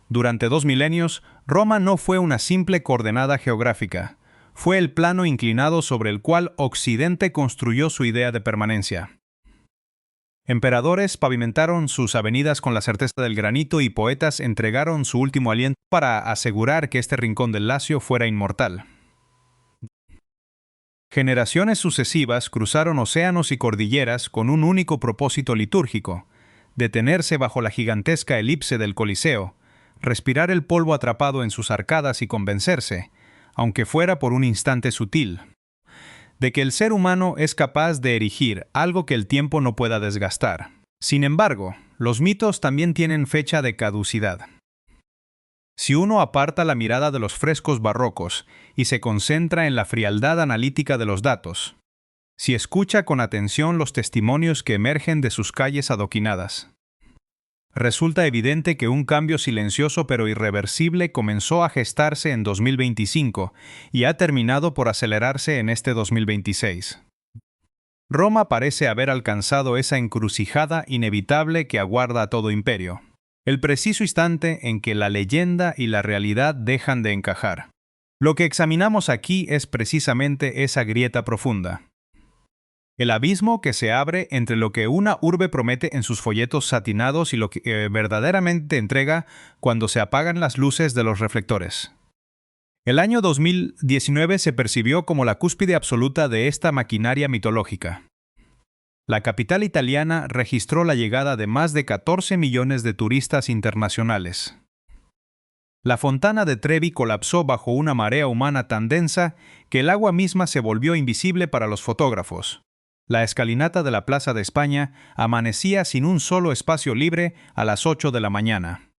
Durante 2 milenios, Roma no fue una simple coordenada geográfica, fue el plano inclinado sobre el cual Occidente construyó su idea de permanencia. Emperadores pavimentaron sus avenidas con la certeza del granito y poetas entregaron su último aliento para asegurar que este rincón del Lacio fuera inmortal. Generaciones sucesivas cruzaron océanos y cordilleras con un único propósito litúrgico: detenerse bajo la gigantesca elipse del Coliseo, respirar el polvo atrapado en sus arcadas y convencerse, aunque fuera por un instante sutil, de que el ser humano es capaz de erigir algo que el tiempo no pueda desgastar. Sin embargo, los mitos también tienen fecha de caducidad. Si uno aparta la mirada de los frescos barrocos y se concentra en la frialdad analítica de los datos, si escucha con atención los testimonios que emergen de sus calles adoquinadas, resulta evidente que un cambio silencioso pero irreversible comenzó a gestarse en 2025 y ha terminado por acelerarse en este 2026. Roma parece haber alcanzado esa encrucijada inevitable que aguarda a todo imperio, el preciso instante en que la leyenda y la realidad dejan de encajar. Lo que examinamos aquí es precisamente esa grieta profunda. El abismo que se abre entre lo que una urbe promete en sus folletos satinados y lo que verdaderamente entrega cuando se apagan las luces de los reflectores. El año 2019 se percibió como la cúspide absoluta de esta maquinaria mitológica. La capital italiana registró la llegada de más de 14 millones de turistas internacionales. La fontana de Trevi colapsó bajo una marea humana tan densa que el agua misma se volvió invisible para los fotógrafos. La escalinata de la Plaza de España amanecía sin un solo espacio libre a las 8 de la mañana.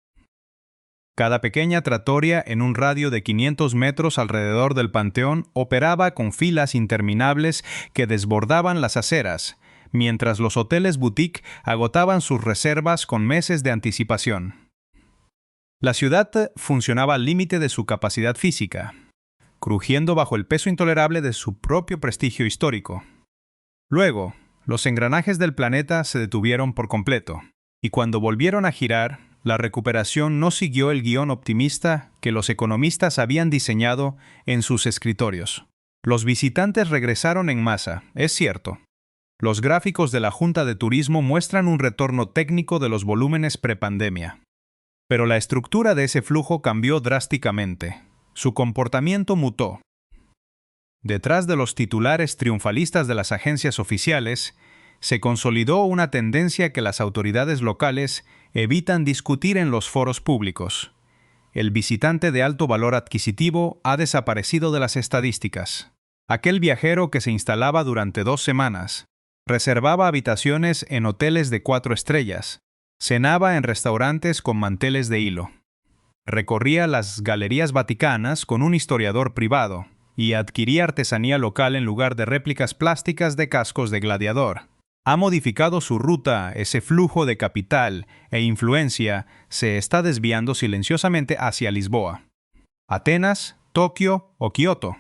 Cada pequeña trattoria en un radio de 500 metros alrededor del Panteón operaba con filas interminables que desbordaban las aceras, mientras los hoteles boutique agotaban sus reservas con meses de anticipación. La ciudad funcionaba al límite de su capacidad física, crujiendo bajo el peso intolerable de su propio prestigio histórico. Luego, los engranajes del planeta se detuvieron por completo, y cuando volvieron a girar, la recuperación no siguió el guión optimista que los economistas habían diseñado en sus escritorios. Los visitantes regresaron en masa, es cierto. Los gráficos de la Junta de Turismo muestran un retorno técnico de los volúmenes prepandemia. Pero la estructura de ese flujo cambió drásticamente. Su comportamiento mutó. Detrás de los titulares triunfalistas de las agencias oficiales, se consolidó una tendencia que las autoridades locales evitan discutir en los foros públicos. El visitante de alto valor adquisitivo ha desaparecido de las estadísticas. Aquel viajero que se instalaba durante 2 semanas, reservaba habitaciones en hoteles de 4 estrellas, cenaba en restaurantes con manteles de hilo, recorría las galerías vaticanas con un historiador privado, y adquiría artesanía local en lugar de réplicas plásticas de cascos de gladiador. Ha modificado su ruta, ese flujo de capital e influencia se está desviando silenciosamente hacia Lisboa, Atenas, Tokio o Kioto.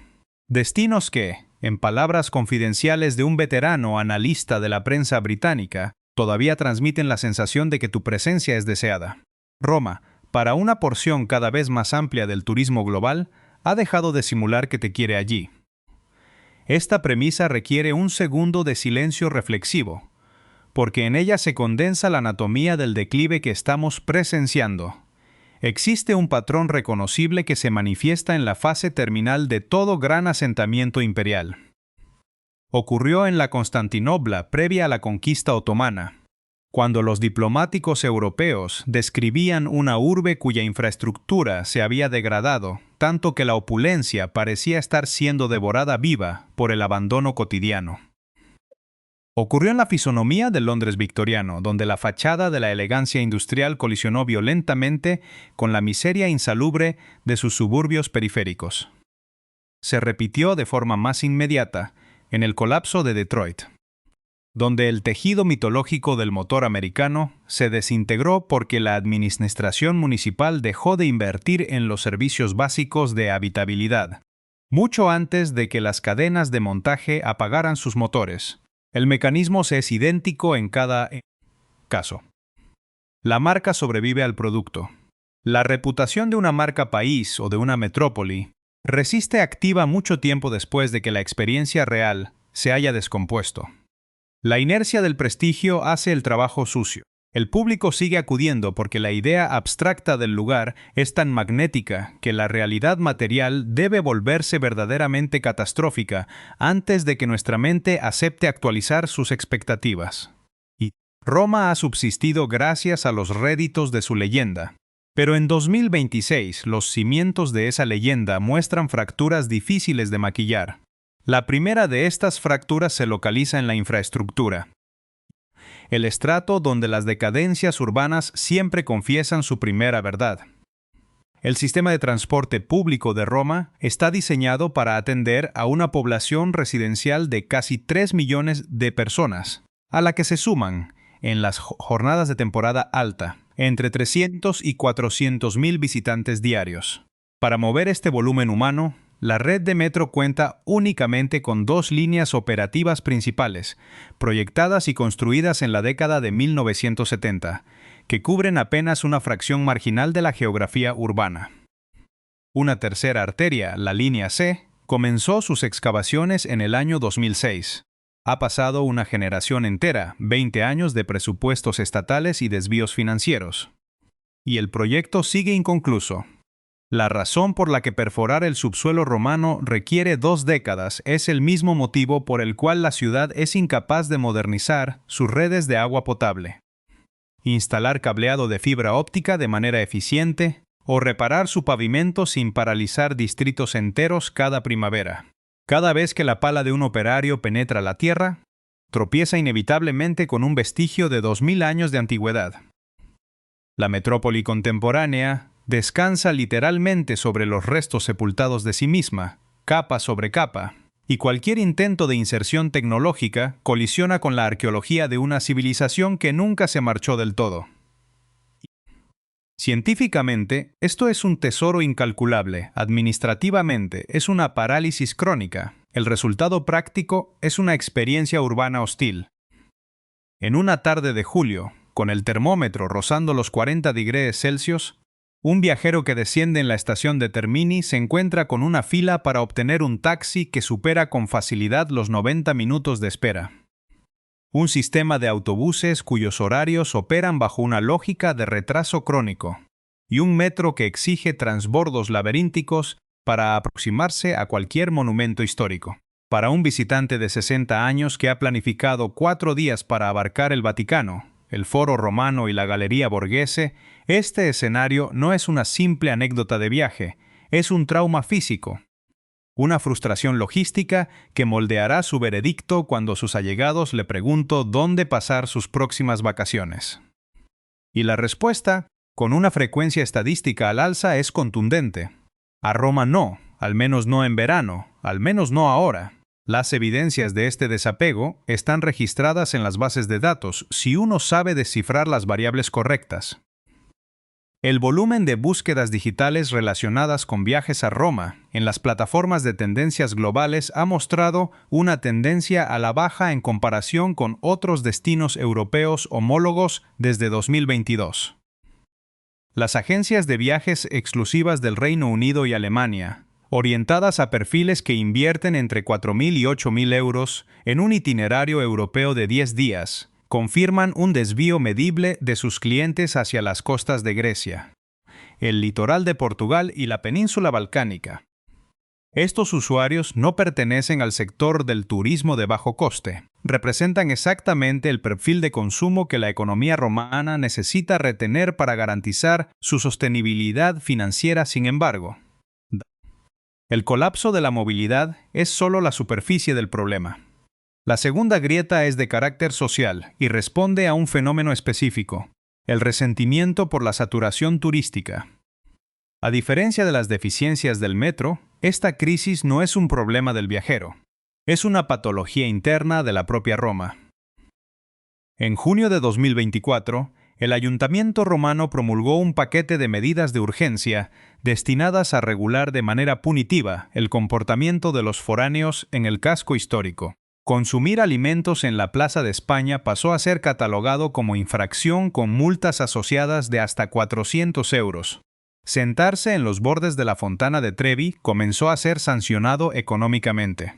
Destinos que, en palabras confidenciales de un veterano analista de la prensa británica, todavía transmiten la sensación de que tu presencia es deseada. Roma, para una porción cada vez más amplia del turismo global, ha dejado de simular que te quiere allí. Esta premisa requiere un segundo de silencio reflexivo, porque en ella se condensa la anatomía del declive que estamos presenciando. Existe un patrón reconocible que se manifiesta en la fase terminal de todo gran asentamiento imperial. Ocurrió en la Constantinopla previa a la conquista otomana, cuando los diplomáticos europeos describían una urbe cuya infraestructura se había degradado, tanto que la opulencia parecía estar siendo devorada viva por el abandono cotidiano. Ocurrió en la fisonomía del Londres victoriano, donde la fachada de la elegancia industrial colisionó violentamente con la miseria insalubre de sus suburbios periféricos. Se repitió de forma más inmediata en el colapso de Detroit, donde el tejido mitológico del motor americano se desintegró porque la administración municipal dejó de invertir en los servicios básicos de habitabilidad, mucho antes de que las cadenas de montaje apagaran sus motores. El mecanismo es idéntico en cada caso. La marca sobrevive al producto. La reputación de una marca país o de una metrópoli resiste activa mucho tiempo después de que la experiencia real se haya descompuesto. La inercia del prestigio hace el trabajo sucio. El público sigue acudiendo porque la idea abstracta del lugar es tan magnética que la realidad material debe volverse verdaderamente catastrófica antes de que nuestra mente acepte actualizar sus expectativas. Y Roma ha subsistido gracias a los réditos de su leyenda. Pero en 2026 los cimientos de esa leyenda muestran fracturas difíciles de maquillar. La primera de estas fracturas se localiza en la infraestructura. El estrato donde las decadencias urbanas siempre confiesan su primera verdad. El sistema de transporte público de Roma está diseñado para atender a una población residencial de casi 3 millones de personas, a la que se suman, en las jornadas de temporada alta, entre 300 y 400 mil visitantes diarios. Para mover este volumen humano, la red de metro cuenta únicamente con 2 líneas operativas principales, proyectadas y construidas en la década de 1970, que cubren apenas una fracción marginal de la geografía urbana. Una tercera arteria, la línea C, comenzó sus excavaciones en el año 2006. Ha pasado una generación entera, 20 años de presupuestos estatales y desvíos financieros. Y el proyecto sigue inconcluso. La razón por la que perforar el subsuelo romano requiere 2 décadas es el mismo motivo por el cual la ciudad es incapaz de modernizar sus redes de agua potable, instalar cableado de fibra óptica de manera eficiente o reparar su pavimento sin paralizar distritos enteros cada primavera. Cada vez que la pala de un operario penetra la tierra, tropieza inevitablemente con un vestigio de 2000 años de antigüedad. La metrópoli contemporánea descansa literalmente sobre los restos sepultados de sí misma, capa sobre capa, y cualquier intento de inserción tecnológica colisiona con la arqueología de una civilización que nunca se marchó del todo. Científicamente, esto es un tesoro incalculable. Administrativamente, es una parálisis crónica. El resultado práctico es una experiencia urbana hostil. En una tarde de julio, con el termómetro rozando los 40 degrees Celsius, un viajero que desciende en la estación de Termini se encuentra con una fila para obtener un taxi que supera con facilidad los 90 minutos de espera. Un sistema de autobuses cuyos horarios operan bajo una lógica de retraso crónico, y un metro que exige transbordos laberínticos para aproximarse a cualquier monumento histórico. Para un visitante de 60 años que ha planificado 4 días para abarcar el Vaticano, el Foro Romano y la Galería Borghese, este escenario no es una simple anécdota de viaje, es un trauma físico. Una frustración logística que moldeará su veredicto cuando sus allegados le pregunten dónde pasar sus próximas vacaciones. Y la respuesta, con una frecuencia estadística al alza, es contundente. A Roma no, al menos no en verano, al menos no ahora. Las evidencias de este desapego están registradas en las bases de datos si uno sabe descifrar las variables correctas. El volumen de búsquedas digitales relacionadas con viajes a Roma en las plataformas de tendencias globales ha mostrado una tendencia a la baja en comparación con otros destinos europeos homólogos desde 2022. Las agencias de viajes exclusivas del Reino Unido y Alemania, orientadas a perfiles que invierten entre 4.000 y 8.000 euros en un itinerario europeo de 10 días, confirman un desvío medible de sus clientes hacia las costas de Grecia, el litoral de Portugal y la península balcánica. Estos usuarios no pertenecen al sector del turismo de bajo coste. Representan exactamente el perfil de consumo que la economía romana necesita retener para garantizar su sostenibilidad financiera. Sin embargo, el colapso de la movilidad es solo la superficie del problema. La segunda grieta es de carácter social y responde a un fenómeno específico, el resentimiento por la saturación turística. A diferencia de las deficiencias del metro, esta crisis no es un problema del viajero, es una patología interna de la propia Roma. En junio de 2024, el Ayuntamiento romano promulgó un paquete de medidas de urgencia destinadas a regular de manera punitiva el comportamiento de los foráneos en el casco histórico. Consumir alimentos en la Plaza de España pasó a ser catalogado como infracción con multas asociadas de hasta 400 euros. Sentarse en los bordes de la Fontana de Trevi comenzó a ser sancionado económicamente,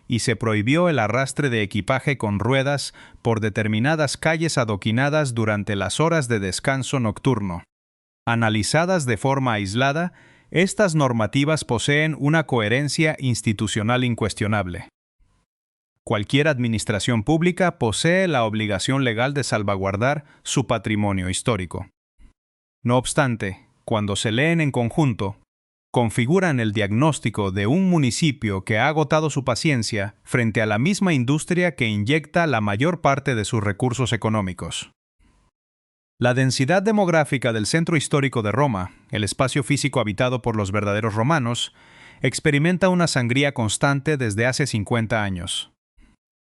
y se prohibió el arrastre de equipaje con ruedas por determinadas calles adoquinadas durante las horas de descanso nocturno. Analizadas de forma aislada, estas normativas poseen una coherencia institucional incuestionable. Cualquier administración pública posee la obligación legal de salvaguardar su patrimonio histórico. No obstante, cuando se leen en conjunto, configuran el diagnóstico de un municipio que ha agotado su paciencia frente a la misma industria que inyecta la mayor parte de sus recursos económicos. La densidad demográfica del centro histórico de Roma, el espacio físico habitado por los verdaderos romanos, experimenta una sangría constante desde hace 50 años.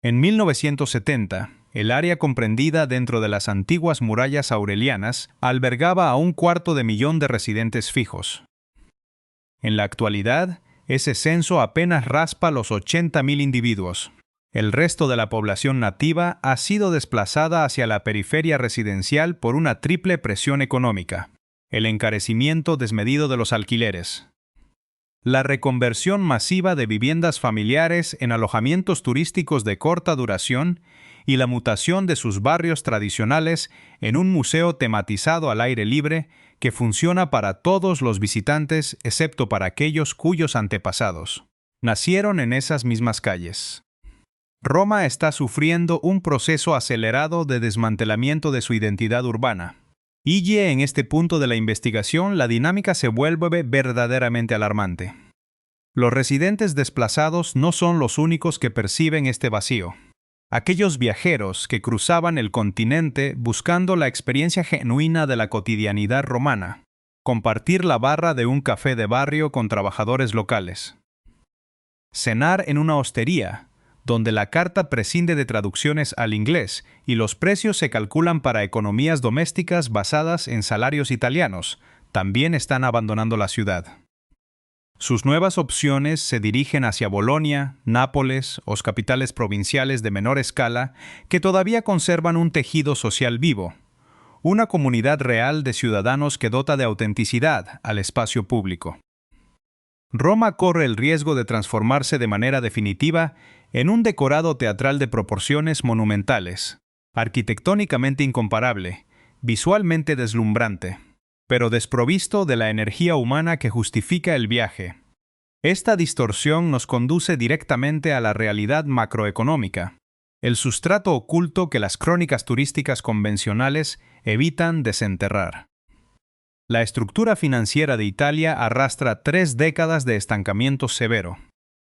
En 1970, el área comprendida dentro de las antiguas murallas aurelianas albergaba a 250.000 de residentes fijos. En la actualidad, ese censo apenas raspa los 80.000 individuos. El resto de la población nativa ha sido desplazada hacia la periferia residencial por una triple presión económica: el encarecimiento desmedido de los alquileres, la reconversión masiva de viviendas familiares en alojamientos turísticos de corta duración y la mutación de sus barrios tradicionales en un museo tematizado al aire libre que funciona para todos los visitantes excepto para aquellos cuyos antepasados nacieron en esas mismas calles. Roma está sufriendo un proceso acelerado de desmantelamiento de su identidad urbana. Y en este punto de la investigación, la dinámica se vuelve verdaderamente alarmante. Los residentes desplazados no son los únicos que perciben este vacío. Aquellos viajeros que cruzaban el continente buscando la experiencia genuina de la cotidianidad romana, compartir la barra de un café de barrio con trabajadores locales, cenar en una hostería, donde la carta prescinde de traducciones al inglés y los precios se calculan para economías domésticas basadas en salarios italianos, también están abandonando la ciudad. Sus nuevas opciones se dirigen hacia Bolonia, Nápoles o capitales provinciales de menor escala que todavía conservan un tejido social vivo, una comunidad real de ciudadanos que dota de autenticidad al espacio público. Roma corre el riesgo de transformarse de manera definitiva en un decorado teatral de proporciones monumentales, arquitectónicamente incomparable, visualmente deslumbrante, pero desprovisto de la energía humana que justifica el viaje. Esta distorsión nos conduce directamente a la realidad macroeconómica, el sustrato oculto que las crónicas turísticas convencionales evitan desenterrar. La estructura financiera de Italia arrastra 3 décadas de estancamiento severo.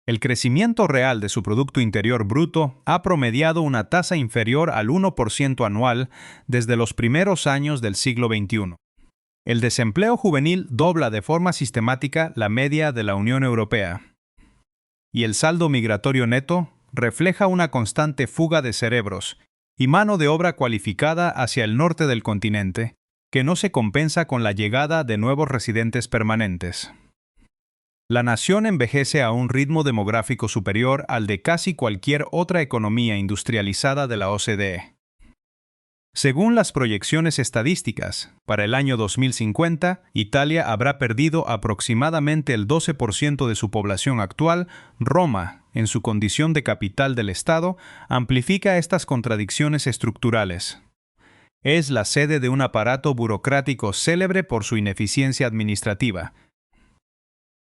El crecimiento real de su Producto Interior Bruto ha promediado una tasa inferior al 1% anual desde los primeros años del siglo XXI. El desempleo juvenil dobla de forma sistemática la media de la Unión Europea. Y el saldo migratorio neto refleja una constante fuga de cerebros y mano de obra cualificada hacia el norte del continente, que no se compensa con la llegada de nuevos residentes permanentes. La nación envejece a un ritmo demográfico superior al de casi cualquier otra economía industrializada de la OCDE. Según las proyecciones estadísticas, para el año 2050, Italia habrá perdido aproximadamente el 12% de su población actual. Roma, en su condición de capital del Estado, amplifica estas contradicciones estructurales. Es la sede de un aparato burocrático célebre por su ineficiencia administrativa.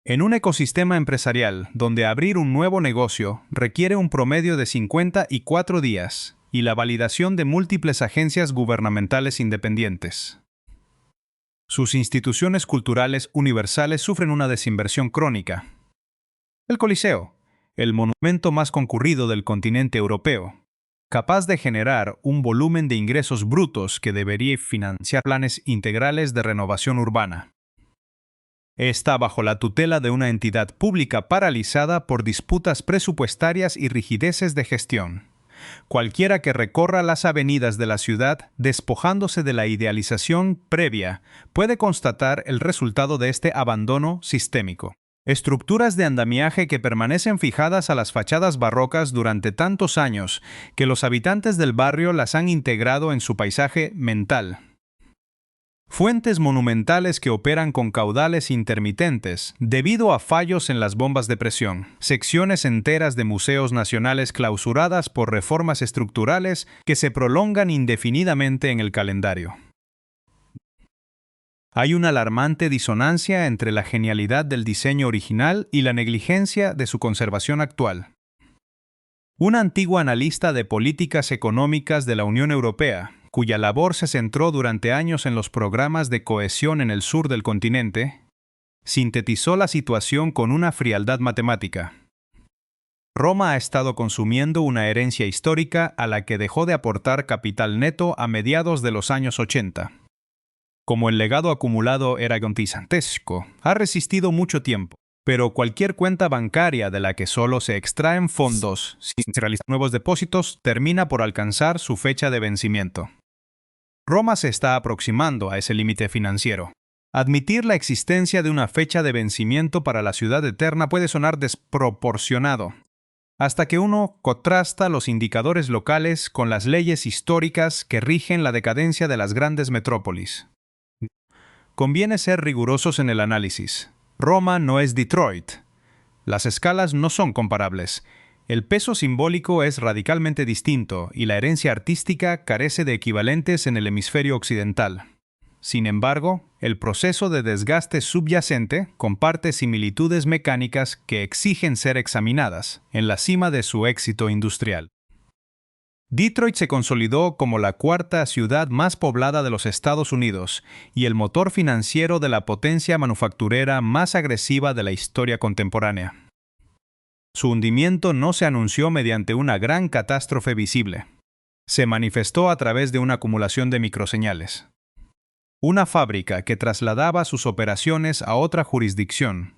En un ecosistema empresarial donde abrir un nuevo negocio requiere un promedio de 54 días y la validación de múltiples agencias gubernamentales independientes. Sus instituciones culturales universales sufren una desinversión crónica. El Coliseo, el monumento más concurrido del continente europeo, capaz de generar un volumen de ingresos brutos que debería financiar planes integrales de renovación urbana, está bajo la tutela de una entidad pública paralizada por disputas presupuestarias y rigideces de gestión. Cualquiera que recorra las avenidas de la ciudad despojándose de la idealización previa puede constatar el resultado de este abandono sistémico. Estructuras de andamiaje que permanecen fijadas a las fachadas barrocas durante tantos años que los habitantes del barrio las han integrado en su paisaje mental. Fuentes monumentales que operan con caudales intermitentes debido a fallos en las bombas de presión. Secciones enteras de museos nacionales clausuradas por reformas estructurales que se prolongan indefinidamente en el calendario. Hay una alarmante disonancia entre la genialidad del diseño original y la negligencia de su conservación actual. Una antigua analista de políticas económicas de la Unión Europea, cuya labor se centró durante años en los programas de cohesión en el sur del continente, sintetizó la situación con una frialdad matemática. Roma ha estado consumiendo una herencia histórica a la que dejó de aportar capital neto a mediados de los años 80. Como el legado acumulado era gigantesco, ha resistido mucho tiempo, pero cualquier cuenta bancaria de la que solo se extraen fondos sin realizar nuevos depósitos termina por alcanzar su fecha de vencimiento. Roma se está aproximando a ese límite financiero. Admitir la existencia de una fecha de vencimiento para la ciudad eterna puede sonar desproporcionado, hasta que uno contrasta los indicadores locales con las leyes históricas que rigen la decadencia de las grandes metrópolis. Conviene ser rigurosos en el análisis. Roma no es Detroit. Las escalas no son comparables. El peso simbólico es radicalmente distinto y la herencia artística carece de equivalentes en el hemisferio occidental. Sin embargo, el proceso de desgaste subyacente comparte similitudes mecánicas que exigen ser examinadas en la cima de su éxito industrial. Detroit se consolidó como la cuarta ciudad más poblada de los Estados Unidos y el motor financiero de la potencia manufacturera más agresiva de la historia contemporánea. Su hundimiento no se anunció mediante una gran catástrofe visible. Se manifestó a través de una acumulación de microseñales. Una fábrica que trasladaba sus operaciones a otra jurisdicción.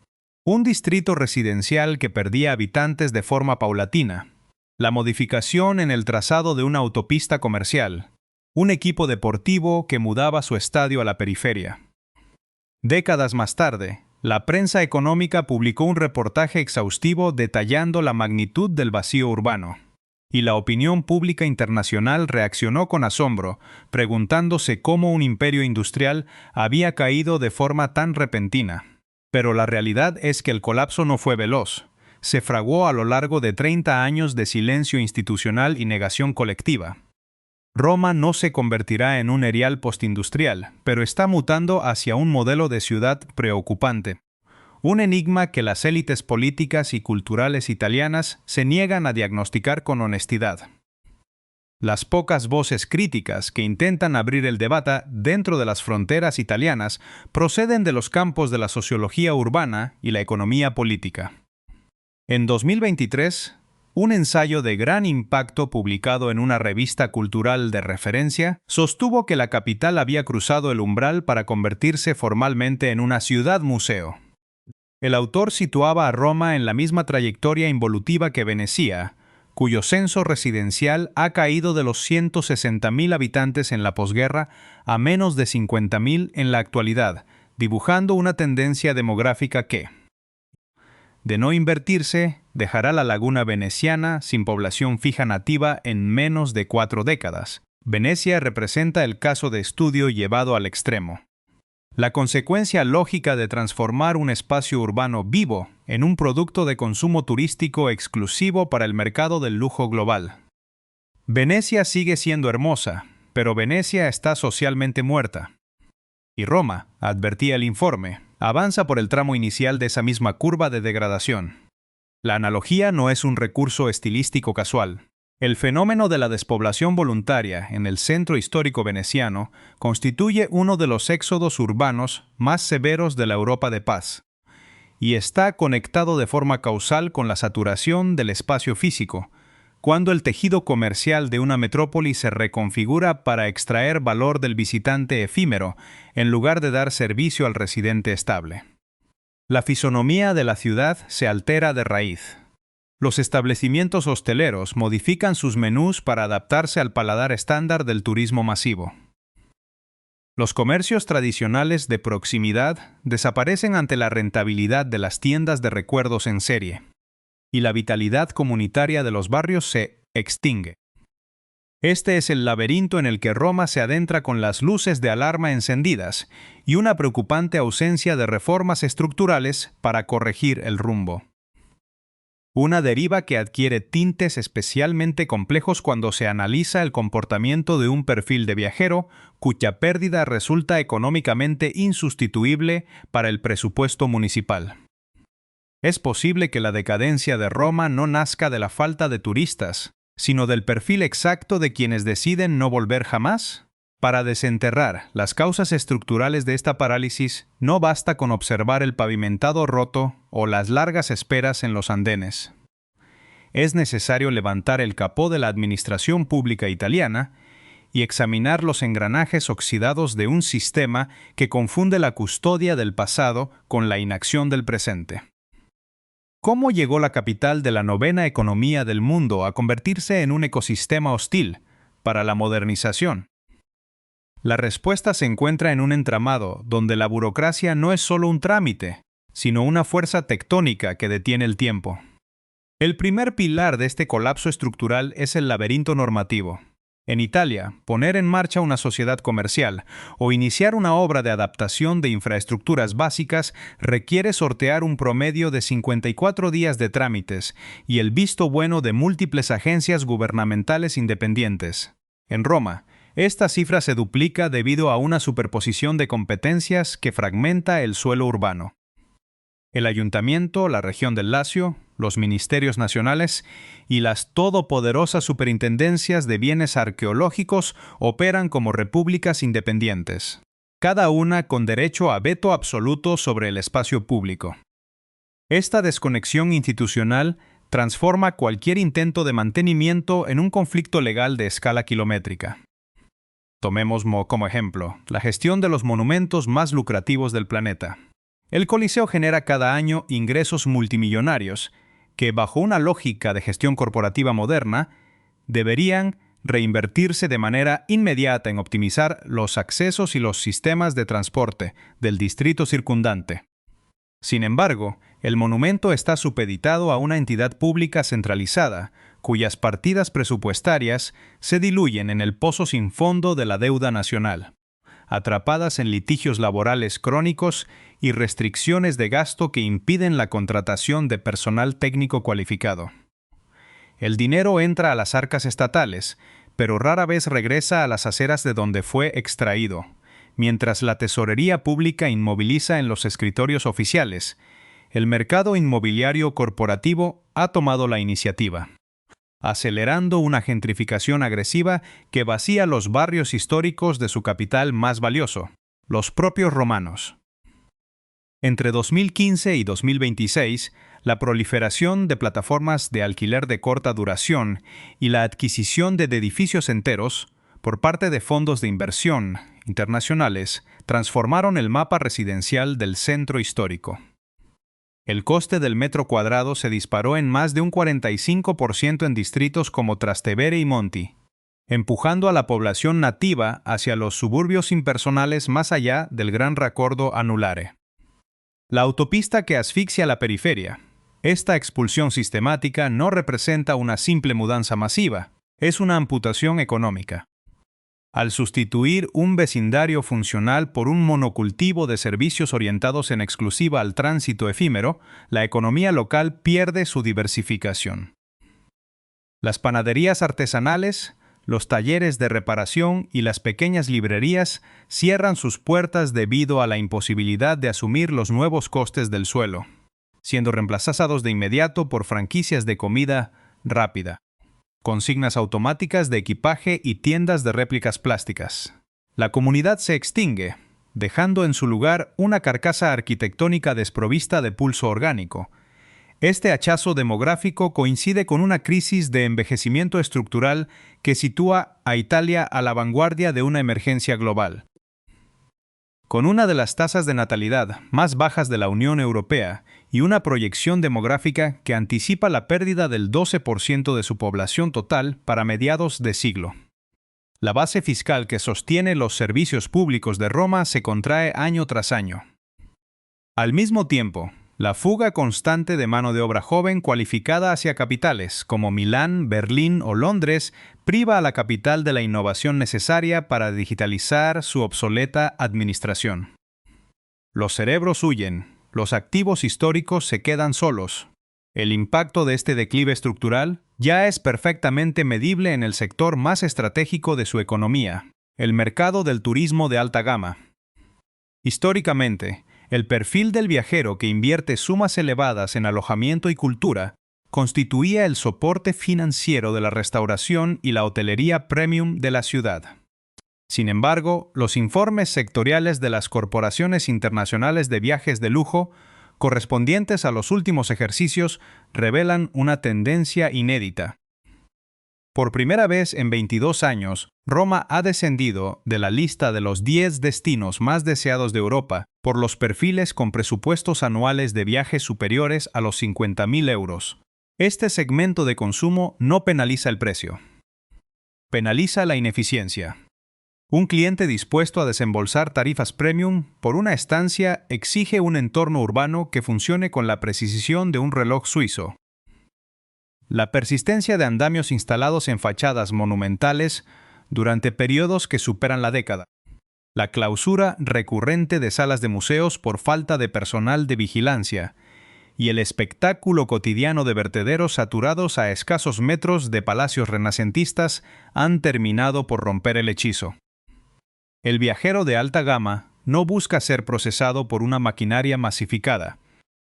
Un distrito residencial que perdía habitantes de forma paulatina. La modificación en el trazado de una autopista comercial. Un equipo deportivo que mudaba su estadio a la periferia. Décadas más tarde, la prensa económica publicó un reportaje exhaustivo detallando la magnitud del vacío urbano, y la opinión pública internacional reaccionó con asombro, preguntándose cómo un imperio industrial había caído de forma tan repentina. Pero la realidad es que el colapso no fue veloz. Se fraguó a lo largo de 30 años de silencio institucional y negación colectiva. Roma no se convertirá en un erial postindustrial, pero está mutando hacia un modelo de ciudad preocupante. Un enigma que las élites políticas y culturales italianas se niegan a diagnosticar con honestidad. Las pocas voces críticas que intentan abrir el debate dentro de las fronteras italianas proceden de los campos de la sociología urbana y la economía política. En 2023, un ensayo de gran impacto publicado en una revista cultural de referencia sostuvo que la capital había cruzado el umbral para convertirse formalmente en una ciudad-museo. El autor situaba a Roma en la misma trayectoria involutiva que Venecia, cuyo censo residencial ha caído de los 160.000 habitantes en la posguerra a menos de 50.000 en la actualidad, dibujando una tendencia demográfica que, de no invertirse, dejará la laguna veneciana sin población fija nativa en menos de 4 décadas. Venecia representa el caso de estudio llevado al extremo. La consecuencia lógica de transformar un espacio urbano vivo en un producto de consumo turístico exclusivo para el mercado del lujo global. Venecia sigue siendo hermosa, pero Venecia está socialmente muerta. Y Roma, advertía el informe, avanza por el tramo inicial de esa misma curva de degradación. La analogía no es un recurso estilístico casual. El fenómeno de la despoblación voluntaria en el centro histórico veneciano constituye uno de los éxodos urbanos más severos de la Europa de paz, y está conectado de forma causal con la saturación del espacio físico, cuando el tejido comercial de una metrópoli se reconfigura para extraer valor del visitante efímero en lugar de dar servicio al residente estable. La fisonomía de la ciudad se altera de raíz. Los establecimientos hosteleros modifican sus menús para adaptarse al paladar estándar del turismo masivo. Los comercios tradicionales de proximidad desaparecen ante la rentabilidad de las tiendas de recuerdos en serie, y la vitalidad comunitaria de los barrios se extingue. Este es el laberinto en el que Roma se adentra con las luces de alarma encendidas y una preocupante ausencia de reformas estructurales para corregir el rumbo. Una deriva que adquiere tintes especialmente complejos cuando se analiza el comportamiento de un perfil de viajero cuya pérdida resulta económicamente insustituible para el presupuesto municipal. Es posible que la decadencia de Roma no nazca de la falta de turistas, sino del perfil exacto de quienes deciden no volver jamás. Para desenterrar las causas estructurales de esta parálisis, no basta con observar el pavimentado roto o las largas esperas en los andenes. Es necesario levantar el capó de la administración pública italiana y examinar los engranajes oxidados de un sistema que confunde la custodia del pasado con la inacción del presente. ¿Cómo llegó la capital de la novena economía del mundo a convertirse en un ecosistema hostil para la modernización? La respuesta se encuentra en un entramado donde la burocracia no es solo un trámite, sino una fuerza tectónica que detiene el tiempo. El primer pilar de este colapso estructural es el laberinto normativo. En Italia, poner en marcha una sociedad comercial o iniciar una obra de adaptación de infraestructuras básicas requiere sortear un promedio de 54 días de trámites y el visto bueno de múltiples agencias gubernamentales independientes. En Roma, esta cifra se duplica debido a una superposición de competencias que fragmenta el suelo urbano. El ayuntamiento, la región del Lacio, los ministerios nacionales y las todopoderosas superintendencias de bienes arqueológicos operan como repúblicas independientes, cada una con derecho a veto absoluto sobre el espacio público. Esta desconexión institucional transforma cualquier intento de mantenimiento en un conflicto legal de escala kilométrica. Tomemos como ejemplo la gestión de los monumentos más lucrativos del planeta. El Coliseo genera cada año ingresos multimillonarios que, bajo una lógica de gestión corporativa moderna, deberían reinvertirse de manera inmediata en optimizar los accesos y los sistemas de transporte del distrito circundante. Sin embargo, el monumento está supeditado a una entidad pública centralizada, cuyas partidas presupuestarias se diluyen en el pozo sin fondo de la deuda nacional, atrapadas en litigios laborales crónicos y restricciones de gasto que impiden la contratación de personal técnico cualificado. El dinero entra a las arcas estatales, pero rara vez regresa a las aceras de donde fue extraído, mientras la tesorería pública inmoviliza en los escritorios oficiales. El mercado inmobiliario corporativo ha tomado la iniciativa, acelerando una gentrificación agresiva que vacía los barrios históricos de su capital más valioso, los propios romanos. Entre 2015 y 2026, la proliferación de plataformas de alquiler de corta duración y la adquisición de edificios enteros por parte de fondos de inversión internacionales transformaron el mapa residencial del centro histórico. El coste del metro cuadrado se disparó en más de un 45% en distritos como Trastevere y Monti, empujando a la población nativa hacia los suburbios impersonales más allá del gran raccordo anulare. La autopista que asfixia la periferia. Esta expulsión sistemática no representa una simple mudanza masiva, es una amputación económica. Al sustituir un vecindario funcional por un monocultivo de servicios orientados en exclusiva al tránsito efímero, la economía local pierde su diversificación. Las panaderías artesanales, los talleres de reparación y las pequeñas librerías cierran sus puertas debido a la imposibilidad de asumir los nuevos costes del suelo, siendo reemplazados de inmediato por franquicias de comida rápida, consignas automáticas de equipaje y tiendas de réplicas plásticas. La comunidad se extingue, dejando en su lugar una carcasa arquitectónica desprovista de pulso orgánico. Este hachazo demográfico coincide con una crisis de envejecimiento estructural que sitúa a Italia a la vanguardia de una emergencia global. Con una de las tasas de natalidad más bajas de la Unión Europea y una proyección demográfica que anticipa la pérdida del 12% de su población total para mediados de siglo. La base fiscal que sostiene los servicios públicos de Roma se contrae año tras año. Al mismo tiempo, La fuga constante de mano de obra joven cualificada hacia capitales como Milán, Berlín o Londres priva a la capital de la innovación necesaria para digitalizar su obsoleta administración. Los cerebros huyen, los activos históricos se quedan solos. El impacto de este declive estructural ya es perfectamente medible en el sector más estratégico de su economía, el mercado del turismo de alta gama. Históricamente, el perfil del viajero que invierte sumas elevadas en alojamiento y cultura constituía el soporte financiero de la restauración y la hotelería premium de la ciudad. Sin embargo, los informes sectoriales de las corporaciones internacionales de viajes de lujo, correspondientes a los últimos ejercicios, revelan una tendencia inédita. Por primera vez en 22 años, Roma ha descendido de la lista de los 10 destinos más deseados de Europa por los perfiles con presupuestos anuales de viajes superiores a los 50.000 euros. Este segmento de consumo no penaliza el precio. Penaliza la ineficiencia. Un cliente dispuesto a desembolsar tarifas premium por una estancia exige un entorno urbano que funcione con la precisión de un reloj suizo. La persistencia de andamios instalados en fachadas monumentales durante periodos que superan la década. La clausura recurrente de salas de museos por falta de personal de vigilancia y el espectáculo cotidiano de vertederos saturados a escasos metros de palacios renacentistas han terminado por romper el hechizo. El viajero de alta gama no busca ser procesado por una maquinaria masificada.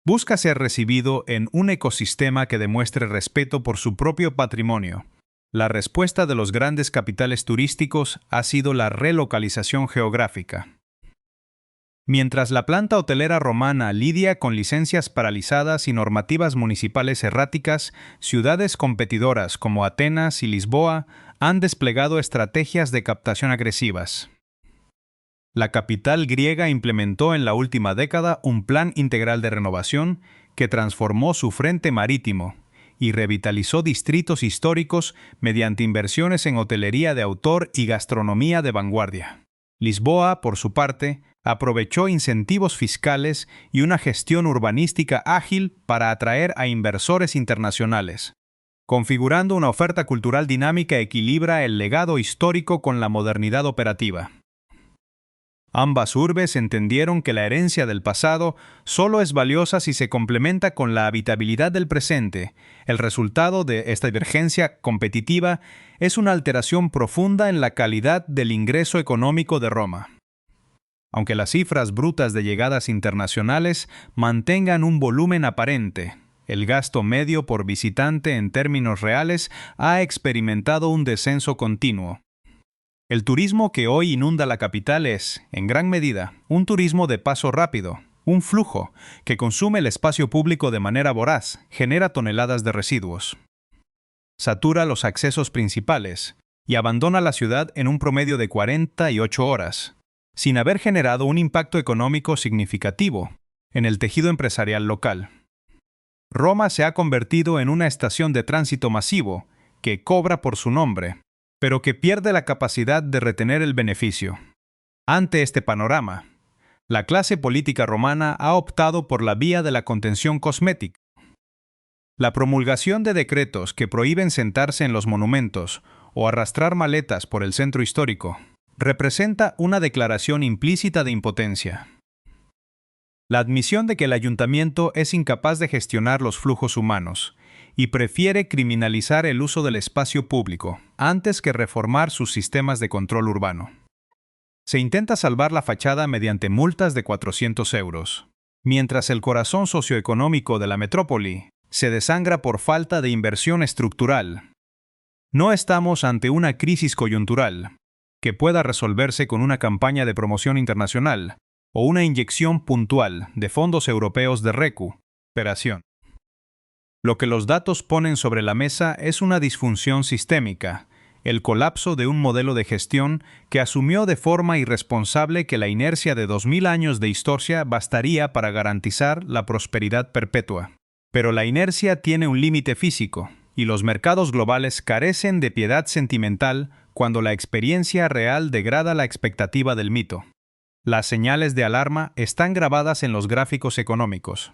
Busca ser recibido en un ecosistema que demuestre respeto por su propio patrimonio. La respuesta de los grandes capitales turísticos ha sido la relocalización geográfica. Mientras la planta hotelera romana lidia con licencias paralizadas y normativas municipales erráticas, ciudades competidoras como Atenas y Lisboa han desplegado estrategias de captación agresivas. La capital griega implementó en la última década un plan integral de renovación que transformó su frente marítimo y revitalizó distritos históricos mediante inversiones en hotelería de autor y gastronomía de vanguardia. Lisboa, por su parte, aprovechó incentivos fiscales y una gestión urbanística ágil para atraer a inversores internacionales. Configurando una oferta cultural dinámica equilibra el legado histórico con la modernidad operativa. Ambas urbes entendieron que la herencia del pasado solo es valiosa si se complementa con la habitabilidad del presente. El resultado de esta divergencia competitiva es una alteración profunda en la calidad del ingreso económico de Roma. Aunque las cifras brutas de llegadas internacionales mantengan un volumen aparente, el gasto medio por visitante en términos reales ha experimentado un descenso continuo. El turismo que hoy inunda la capital es, en gran medida, un turismo de paso rápido, un flujo que consume el espacio público de manera voraz, genera toneladas de residuos. Satura los accesos principales y abandona la ciudad en un promedio de 48 horas, sin haber generado un impacto económico significativo en el tejido empresarial local. Roma se ha convertido en una estación de tránsito masivo que cobra por su nombre, pero que pierde la capacidad de retener el beneficio. Ante este panorama, la clase política romana ha optado por la vía de la contención cosmética. La promulgación de decretos que prohíben sentarse en los monumentos o arrastrar maletas por el centro histórico representa una declaración implícita de impotencia. La admisión de que el ayuntamiento es incapaz de gestionar los flujos humanos y prefiere criminalizar el uso del espacio público antes que reformar sus sistemas de control urbano. Se intenta salvar la fachada mediante multas de 400 euros, mientras el corazón socioeconómico de la metrópoli se desangra por falta de inversión estructural. No estamos ante una crisis coyuntural que pueda resolverse con una campaña de promoción internacional o una inyección puntual de fondos europeos de recuperación. Lo que los datos ponen sobre la mesa es una disfunción sistémica, el colapso de un modelo de gestión que asumió de forma irresponsable que la inercia de 2000 años de historia bastaría para garantizar la prosperidad perpetua. Pero la inercia tiene un límite físico, y los mercados globales carecen de piedad sentimental cuando la experiencia real degrada la expectativa del mito. Las señales de alarma están grabadas en los gráficos económicos.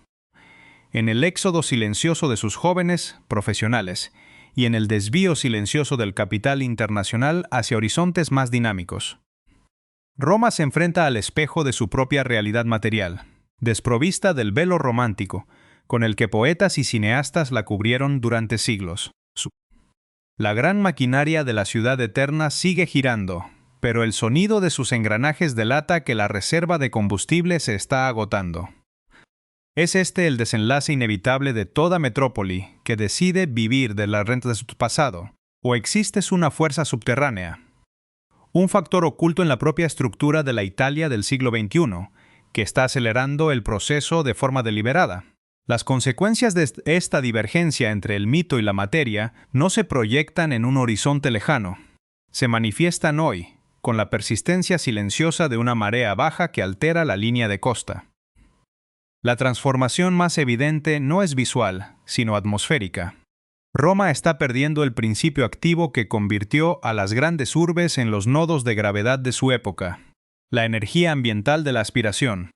en el éxodo silencioso de sus jóvenes profesionales y en el desvío silencioso del capital internacional hacia horizontes más dinámicos. Roma se enfrenta al espejo de su propia realidad material, desprovista del velo romántico, con el que poetas y cineastas la cubrieron durante siglos. La gran maquinaria de la ciudad eterna sigue girando, pero el sonido de sus engranajes delata que la reserva de combustible se está agotando. Es este el desenlace inevitable de toda metrópoli que decide vivir de las rentas de su pasado, o existes una fuerza subterránea, un factor oculto en la propia estructura de la Italia del siglo XXI, que está acelerando el proceso de forma deliberada. Las consecuencias de esta divergencia entre el mito y la materia no se proyectan en un horizonte lejano, se manifiestan hoy, con la persistencia silenciosa de una marea baja que altera la línea de costa. La transformación más evidente no es visual, sino atmosférica. Roma está perdiendo el principio activo que convirtió a las grandes urbes en los nodos de gravedad de su época, la energía ambiental de la aspiración.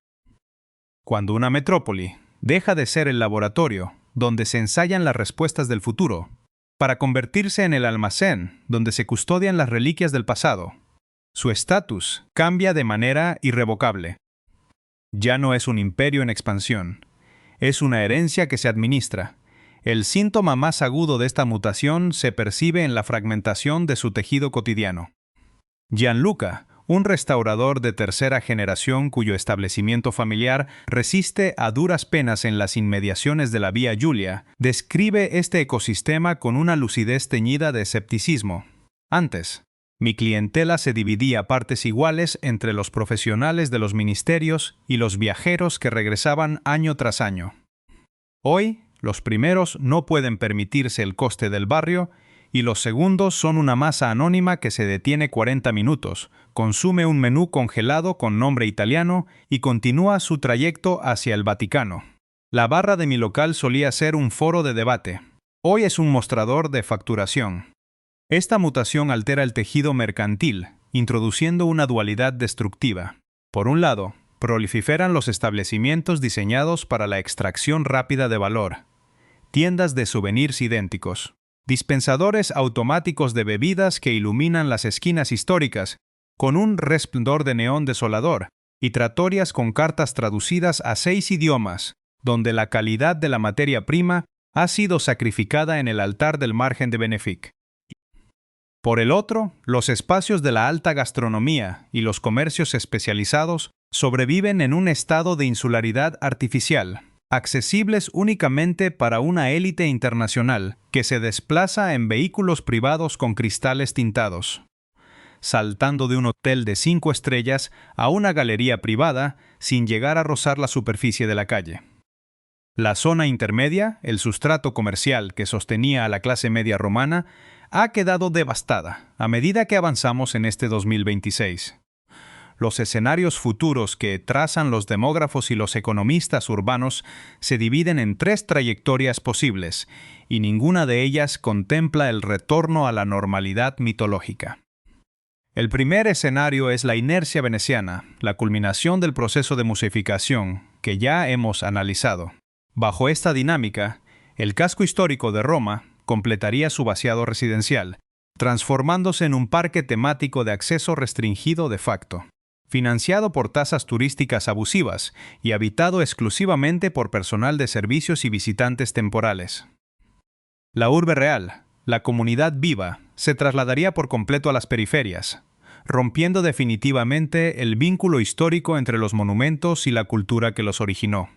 Cuando una metrópoli deja de ser el laboratorio donde se ensayan las respuestas del futuro, para convertirse en el almacén donde se custodian las reliquias del pasado, su estatus cambia de manera irrevocable. Ya no es un imperio en expansión, es una herencia que se administra. El síntoma más agudo de esta mutación se percibe en la fragmentación de su tejido cotidiano. Gianluca, un restaurador de tercera generación cuyo establecimiento familiar resiste a duras penas en las inmediaciones de la Vía Giulia, describe este ecosistema con una lucidez teñida de escepticismo. Antes, mi clientela se dividía a partes iguales entre los profesionales de los ministerios y los viajeros que regresaban año tras año. Hoy, los primeros no pueden permitirse el coste del barrio y los segundos son una masa anónima que se detiene 40 minutos, consume un menú congelado con nombre italiano y continúa su trayecto hacia el Vaticano. La barra de mi local solía ser un foro de debate. Hoy es un mostrador de facturación. Esta mutación altera el tejido mercantil, introduciendo una dualidad destructiva. Por un lado, proliferan los establecimientos diseñados para la extracción rápida de valor, tiendas de souvenirs idénticos, dispensadores automáticos de bebidas que iluminan las esquinas históricas con un resplandor de neón desolador, y trattorias con cartas traducidas a 6 idiomas, donde la calidad de la materia prima ha sido sacrificada en el altar del margen de Benefic. Por el otro, los espacios de la alta gastronomía y los comercios especializados sobreviven en un estado de insularidad artificial, accesibles únicamente para una élite internacional que se desplaza en vehículos privados con cristales tintados, saltando de un hotel de 5 estrellas a una galería privada sin llegar a rozar la superficie de la calle. La zona intermedia, el sustrato comercial que sostenía a la clase media romana, ha quedado devastada a medida que avanzamos en este 2026. Los escenarios futuros que trazan los demógrafos y los economistas urbanos se dividen en 3 trayectorias posibles, y ninguna de ellas contempla el retorno a la normalidad mitológica. El primer escenario es la inercia veneciana, la culminación del proceso de museificación que ya hemos analizado. Bajo esta dinámica, el casco histórico de Roma completaría su vaciado residencial, transformándose en un parque temático de acceso restringido de facto, financiado por tasas turísticas abusivas y habitado exclusivamente por personal de servicios y visitantes temporales. La urbe real, la comunidad viva, se trasladaría por completo a las periferias, rompiendo definitivamente el vínculo histórico entre los monumentos y la cultura que los originó.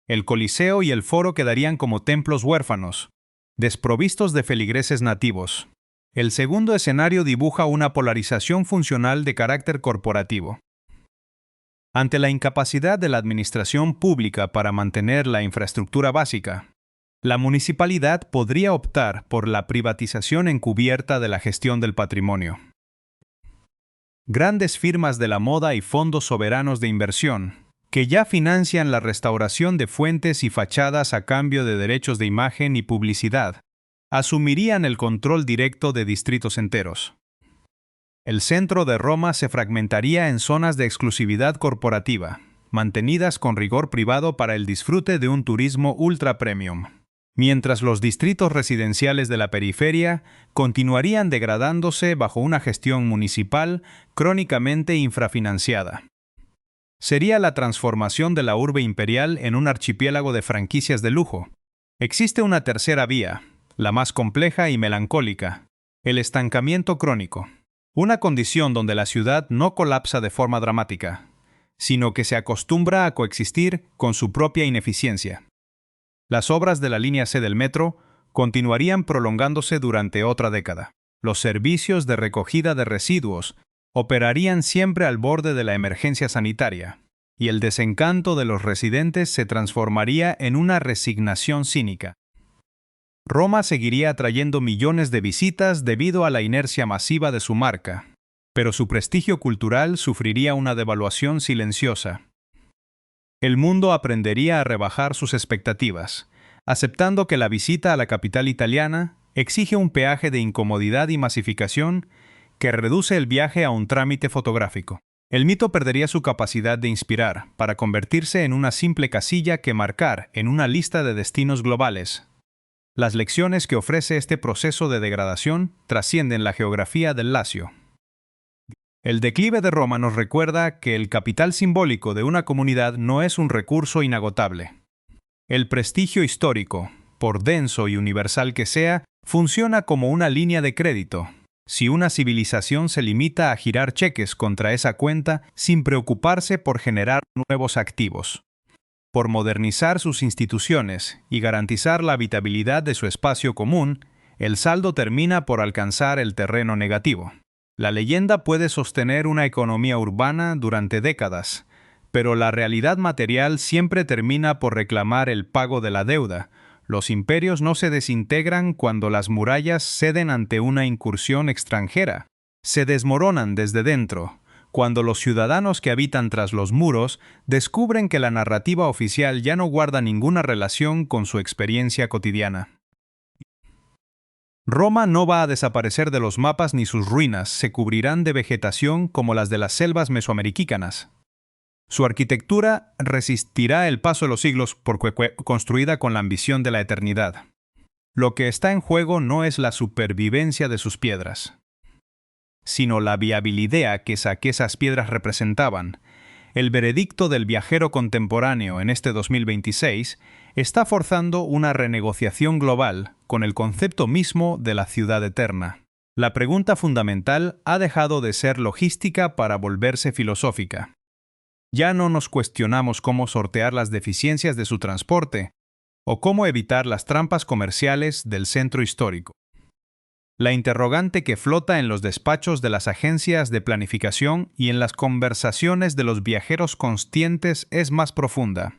El Coliseo y el Foro quedarían como templos huérfanos, desprovistos de feligreses nativos. El segundo escenario dibuja una polarización funcional de carácter corporativo. Ante la incapacidad de la administración pública para mantener la infraestructura básica, la municipalidad podría optar por la privatización encubierta de la gestión del patrimonio. Grandes firmas de la moda y fondos soberanos de inversión, que ya financian la restauración de fuentes y fachadas a cambio de derechos de imagen y publicidad, asumirían el control directo de distritos enteros. El centro de Roma se fragmentaría en zonas de exclusividad corporativa, mantenidas con rigor privado para el disfrute de un turismo ultra premium, mientras los distritos residenciales de la periferia continuarían degradándose bajo una gestión municipal crónicamente infrafinanciada. Sería la transformación de la urbe imperial en un archipiélago de franquicias de lujo. Existe una tercera vía, la más compleja y melancólica, el estancamiento crónico, una condición donde la ciudad no colapsa de forma dramática, sino que se acostumbra a coexistir con su propia ineficiencia. Las obras de la línea C del metro continuarían prolongándose durante otra década. Los servicios de recogida de residuos operarían siempre al borde de la emergencia sanitaria, y el desencanto de los residentes se transformaría en una resignación cínica. Roma seguiría atrayendo millones de visitas debido a la inercia masiva de su marca, pero su prestigio cultural sufriría una devaluación silenciosa. El mundo aprendería a rebajar sus expectativas, aceptando que la visita a la capital italiana exige un peaje de incomodidad y masificación que reduce el viaje a un trámite fotográfico. El mito perdería su capacidad de inspirar para convertirse en una simple casilla que marcar en una lista de destinos globales. Las lecciones que ofrece este proceso de degradación trascienden la geografía del Lacio. El declive de Roma nos recuerda que el capital simbólico de una comunidad no es un recurso inagotable. El prestigio histórico, por denso y universal que sea, funciona como una línea de crédito. Si una civilización se limita a girar cheques contra esa cuenta sin preocuparse por generar nuevos activos, por modernizar sus instituciones y garantizar la habitabilidad de su espacio común, el saldo termina por alcanzar el terreno negativo. La leyenda puede sostener una economía urbana durante décadas, pero la realidad material siempre termina por reclamar el pago de la deuda. Los imperios no se desintegran cuando las murallas ceden ante una incursión extranjera. Se desmoronan desde dentro, cuando los ciudadanos que habitan tras los muros descubren que la narrativa oficial ya no guarda ninguna relación con su experiencia cotidiana. Roma no va a desaparecer de los mapas ni sus ruinas se cubrirán de vegetación como las de las selvas mesoamericanas. Su arquitectura resistirá el paso de los siglos porque construida con la ambición de la eternidad. Lo que está en juego no es la supervivencia de sus piedras, sino la viabilidad que esas piedras representaban. El veredicto del viajero contemporáneo en este 2026 está forzando una renegociación global con el concepto mismo de la ciudad eterna. La pregunta fundamental ha dejado de ser logística para volverse filosófica. Ya no nos cuestionamos cómo sortear las deficiencias de su transporte o cómo evitar las trampas comerciales del centro histórico. La interrogante que flota en los despachos de las agencias de planificación y en las conversaciones de los viajeros conscientes es más profunda.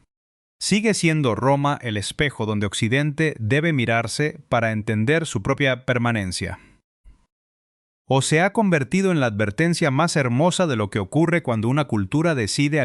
¿Sigue siendo Roma el espejo donde Occidente debe mirarse para entender su propia permanencia? ¿O se ha convertido en la advertencia más hermosa de lo que ocurre cuando una cultura decide